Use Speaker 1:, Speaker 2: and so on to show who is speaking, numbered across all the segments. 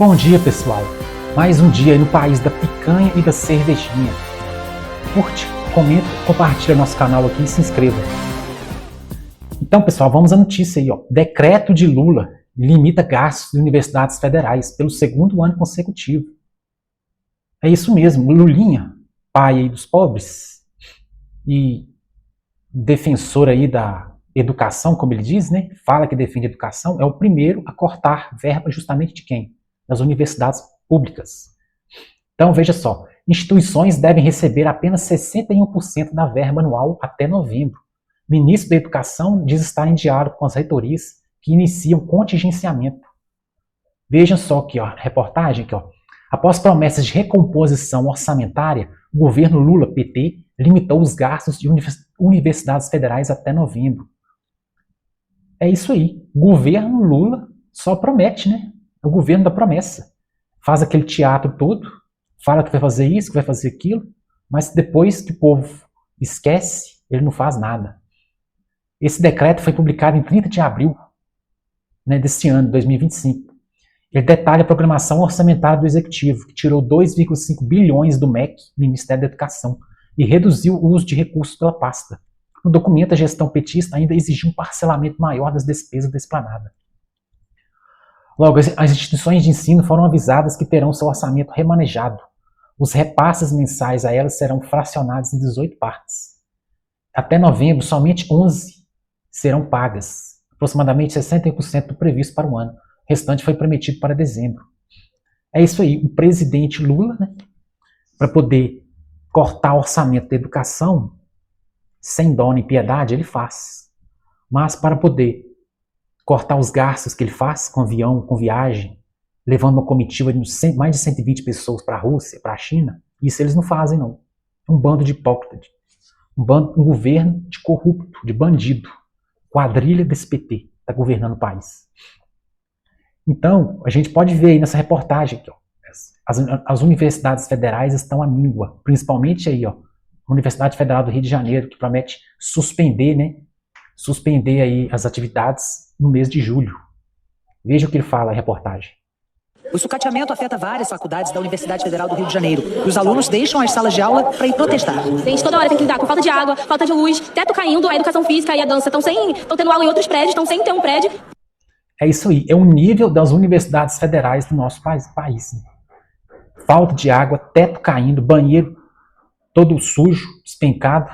Speaker 1: Bom dia, pessoal. Mais um dia aí no país da picanha e da cervejinha. Curte, comenta, compartilha nosso canal aqui e se inscreva. Então, pessoal, vamos à notícia aí, ó. Decreto de Lula limita gastos de universidades federais pelo segundo ano consecutivo. É isso mesmo, Lulinha, pai aí dos pobres e defensor aí da educação, como ele diz, né? Fala que defende a educação, é o primeiro a cortar verba justamente de quem? Das universidades públicas. Então, veja só, instituições devem receber apenas 61% da verba anual até novembro. O ministro da Educação diz estar em diálogo com as reitorias que iniciam contingenciamento. Vejam só aqui, ó, reportagem aqui, ó. Após promessas de recomposição orçamentária, o governo Lula, PT, limitou os gastos de universidades federais até novembro. É isso aí. O governo Lula só promete, né? É o governo da promessa. Faz aquele teatro todo, fala que vai fazer isso, que vai fazer aquilo, mas depois que o povo esquece, ele não faz nada. Esse decreto foi publicado em 30 de abril, né, desse ano, 2025. Ele detalha a programação orçamentária do Executivo, que tirou 2,5 bilhões do MEC, Ministério da Educação, e reduziu o uso de recursos pela pasta. No documento, a gestão petista ainda exigiu um parcelamento maior das despesas da esplanada. Logo, as instituições de ensino foram avisadas que terão seu orçamento remanejado. Os repasses mensais a elas serão fracionados em 18 partes. Até novembro, somente 11 serão pagas, aproximadamente 60% do previsto para o ano. O restante foi prometido para dezembro. É isso aí, o presidente Lula, né, para poder cortar o orçamento da educação, sem dó nem piedade, ele faz. Mas para poder cortar os gastos que ele faz com avião, com viagem, levando uma comitiva de mais de 120 pessoas para a Rússia, para a China, isso eles não fazem, não. É um bando de hipócritas. Um governo de corrupto, de bandido. Quadrilha desse PT está governando o país. Então, a gente pode ver aí nessa reportagem aqui, ó, as universidades federais estão à míngua, principalmente aí, ó, a Universidade Federal do Rio de Janeiro, que promete suspender, né? Suspender aí as atividades no mês de julho. Veja o que ele fala, a reportagem.
Speaker 2: O sucateamento afeta várias faculdades da Universidade Federal do Rio de Janeiro. E os alunos deixam as salas de aula para ir protestar.
Speaker 3: Gente, toda hora tem que lidar com falta de água, falta de luz, teto caindo, a educação física e a dança estão tendo aula em outros prédios, estão sem ter um prédio.
Speaker 1: É isso aí, é o nível das universidades federais do nosso país. Né? Falta de água, teto caindo, banheiro todo sujo, despencado.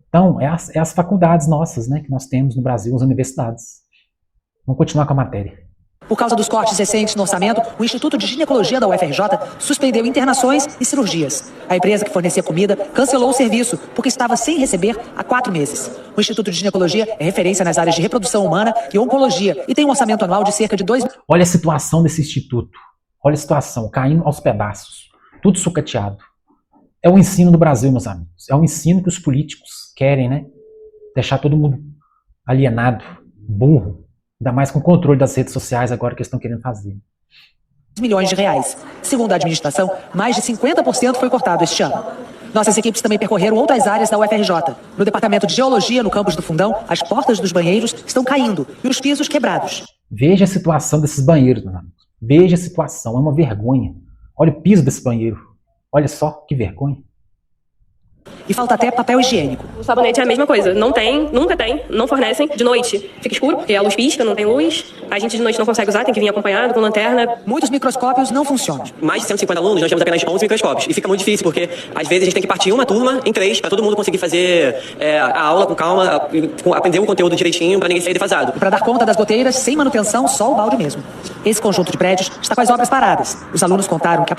Speaker 1: Então, é as faculdades nossas, né, que nós temos no Brasil, as universidades. Vamos continuar com a matéria.
Speaker 2: Por causa dos cortes recentes no orçamento, o Instituto de Ginecologia da UFRJ suspendeu internações e cirurgias. A empresa que fornecia comida cancelou o serviço porque estava sem receber há 4 meses. O Instituto de Ginecologia é referência nas áreas de reprodução humana e oncologia e tem um orçamento anual de cerca de 2...
Speaker 1: Olha a situação desse instituto. Olha a situação, caindo aos pedaços. Tudo sucateado. É o ensino do Brasil, meus amigos. É o ensino que os políticos querem, né? Deixar todo mundo alienado, burro. Ainda mais com o controle das redes sociais agora que eles estão querendo fazer.
Speaker 2: Milhões de reais. Segundo a administração, mais de 50% foi cortado este ano. Nossas equipes também percorreram outras áreas da UFRJ. No departamento de Geologia, no campus do Fundão, as portas dos banheiros estão caindo e os pisos quebrados.
Speaker 1: Veja a situação desses banheiros, meus amigos. Veja a situação, é uma vergonha. Olha o piso desse banheiro. Olha só que vergonha.
Speaker 2: E falta até papel higiênico.
Speaker 3: O sabonete é a mesma coisa, não tem, nunca tem, não fornecem. De noite fica escuro, porque a luz pisca, não tem luz. A gente de noite não consegue usar, tem que vir acompanhado com lanterna.
Speaker 2: Muitos microscópios não funcionam.
Speaker 4: Mais de 150 alunos, nós temos apenas 11 microscópios. E fica muito difícil, porque às vezes a gente tem que partir uma turma em 3, para todo mundo conseguir fazer a aula com calma, aprender o conteúdo direitinho, para ninguém sair defasado.
Speaker 2: Para dar conta das goteiras, sem manutenção, só o balde mesmo. Esse conjunto de prédios está com as obras paradas. Os alunos contaram que a...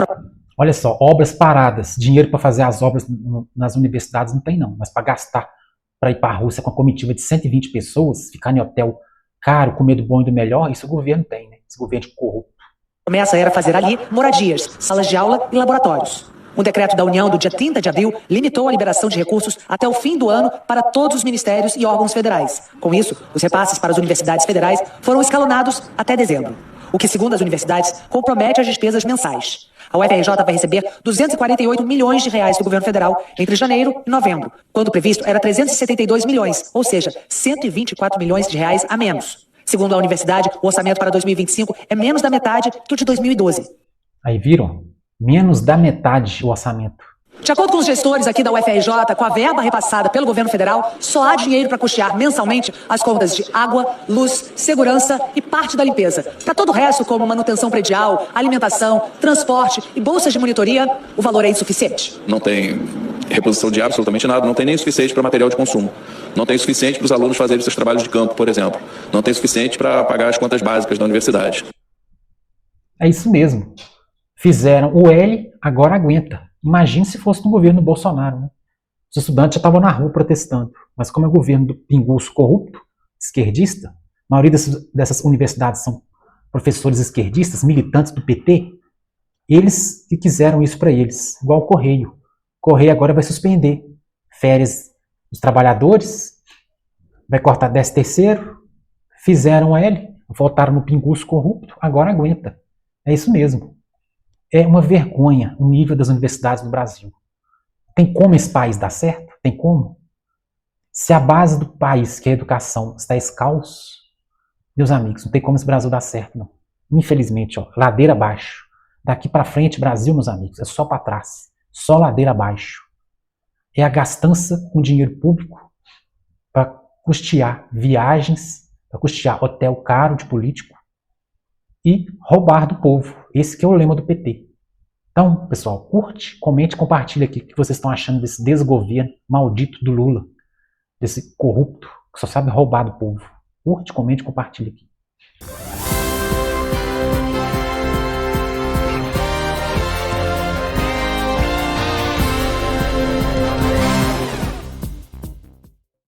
Speaker 1: Olha só, obras paradas. Dinheiro para fazer as obras nas universidades não tem, não. Mas para gastar, para ir para a Rússia com a comitiva de 120 pessoas, ficar em hotel caro, comer do bom e do melhor, isso o governo tem, né? Esse governo de corrupto.
Speaker 2: A promessa era fazer ali moradias, salas de aula e laboratórios. Um decreto da União do dia 30 de abril limitou a liberação de recursos até o fim do ano para todos os ministérios e órgãos federais. Com isso, os repasses para as universidades federais foram escalonados até dezembro, o que, segundo as universidades, compromete as despesas mensais. A UFRJ vai receber 248 milhões de reais do governo federal entre janeiro e novembro, quando o previsto era 372 milhões, ou seja, 124 milhões de reais a menos. Segundo a universidade, o orçamento para 2025 é menos da metade que o de 2012.
Speaker 1: Aí viram? Menos da metade o orçamento.
Speaker 2: De acordo com os gestores aqui da UFRJ, com a verba repassada pelo governo federal, só há dinheiro para custear mensalmente as contas de água, luz, segurança e parte da limpeza. Para todo o resto, como manutenção predial, alimentação, transporte e bolsas de monitoria, o valor é insuficiente.
Speaker 5: Não tem reposição de absolutamente nada, não tem nem o suficiente para material de consumo. Não tem o suficiente para os alunos fazerem seus trabalhos de campo, por exemplo. Não tem o suficiente para pagar as contas básicas da universidade.
Speaker 1: É isso mesmo. Fizeram o L, agora aguenta. Imagine se fosse no governo do Bolsonaro, né? Os estudantes já estavam na rua protestando. Mas como é o governo do pinguço corrupto, esquerdista, a maioria dessas universidades são professores esquerdistas, militantes do PT, eles que quiseram isso para eles, igual o Correio. O Correio agora vai suspender férias dos trabalhadores, vai cortar 13º, fizeram o L, voltaram no pinguço corrupto, agora aguenta. É isso mesmo. É uma vergonha o nível das universidades no Brasil. Tem como esse país dar certo? Tem como? Se a base do país, que é a educação, está escalso, meus amigos, não tem como esse Brasil dar certo, não. Infelizmente, ó, ladeira abaixo. Daqui para frente, Brasil, meus amigos, é só para trás. Só ladeira abaixo. É a gastança com dinheiro público para custear viagens, para custear hotel caro de político e roubar do povo. Esse que é o lema do PT. Então, pessoal, curte, comente, compartilha aqui o que vocês estão achando desse desgoverno maldito do Lula, desse corrupto que só sabe roubar do povo. Curte, comente, compartilha aqui.